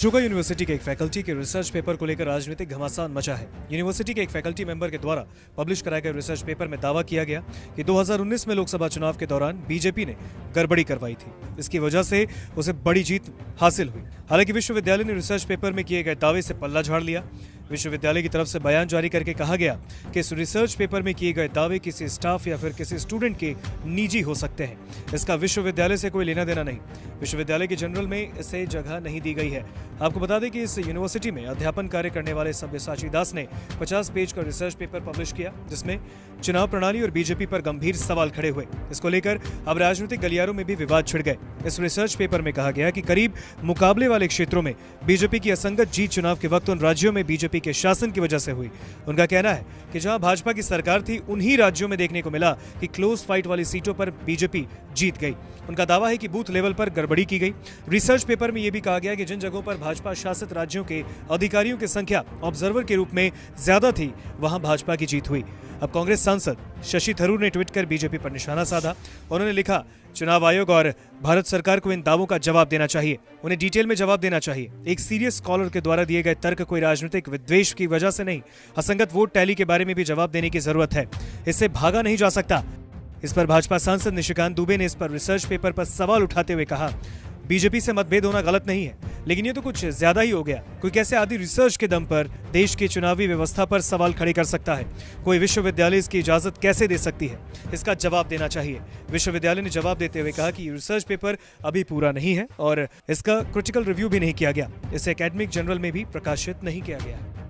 चुका यूनिवर्सिटी के एक फैकल्टी के रिसर्च पेपर को लेकर राजनीतिक घमासान मचा है। यूनिवर्सिटी के एक फैकल्टी मेंबर के द्वारा पब्लिश कराए गए रिसर्च पेपर में दावा किया गया कि 2019 में लोकसभा चुनाव के दौरान बीजेपी ने गड़बड़ी करवाई थी। इसकी वजह से उसे बड़ी जीत हासिल हुई। हालांकि विश्वविद्यालय ने रिसर्च पेपर में किए गए दावे से पल्ला झाड़ लिया। विश्वविद्यालय की तरफ से बयान जारी करके कहा गया कि इस रिसर्च पेपर में किए गए दावे किसी स्टाफ या फिर किसी स्टूडेंट के निजी हो सकते हैं। इसका विश्वविद्यालय से कोई लेना देना नहीं। विश्वविद्यालय के जनरल में इसे जगह नहीं दी गई है। आपको बता दें कि इस यूनिवर्सिटी में अध्यापन कार्य करने वाले सब्यसाची दास ने 50 पेज का रिसर्च पेपर पब्लिश किया, जिसमें चुनाव प्रणाली और बीजेपी पर गंभीर सवाल खड़े हुए। इसको लेकर अब राजनीतिक गलियारों में भी विवाद छिड़ गए। इस रिसर्च पेपर में कहा गया कि करीब मुकाबले वाले क्षेत्रों में बीजेपी की असंगत जीत चुनाव के वक्त उन राज्यों में बीजेपी के शासन की वजह से हुई। उनका कहना है कि जहां भाजपा की सरकार थी, उन्हीं राज्यों में देखने को मिला कि क्लोज फाइट वाली सीटों पर बीजेपी जीत गई। उनका दावा है कि बूथ लेवल पर गड़बड़ी की गई। रिसर्च पेपर में यह भी कहा गया कि जिन जगहों पर भाजपा शासित राज्यों के अधिकारियों की संख्या ऑब्जर्वर के रूप में ज्यादा थी, वहां भाजपा की जीत हुई। अब कांग्रेस सांसद शशि थरूर ने ट्वीट कर बीजेपी पर निशाना साधा। उन्होंने लिखा, चुनाव आयोग और भारत सरकार को इन दावों का जवाब देना चाहिए, उन्हें डिटेल में जवाब देना चाहिए। एक सीरियस स्कॉलर के द्वारा दिए गए तर्क कोई राजनीतिक विद्वेष की वजह से नहीं, असंगत वोट टैली के बारे में भी जवाब देने की जरूरत है। इससे भागा नहीं जा सकता। इस पर भाजपा सांसद निशिकांत दुबे ने इस पर रिसर्च पेपर पर सवाल उठाते हुए कहा, बीजेपी से मतभेद होना गलत नहीं है, लेकिन ये तो कुछ ज्यादा ही हो गया। कोई कैसे आधी रिसर्च के दम पर देश की चुनावी व्यवस्था पर सवाल खड़े कर सकता है? कोई विश्वविद्यालय इसकी इजाजत कैसे दे सकती है? इसका जवाब देना चाहिए। विश्वविद्यालय ने जवाब देते हुए कहा कि रिसर्च पेपर अभी पूरा नहीं है और इसका क्रिटिकल रिव्यू भी नहीं किया गया। इसे एकेडमिक जर्नल में भी प्रकाशित नहीं किया गया।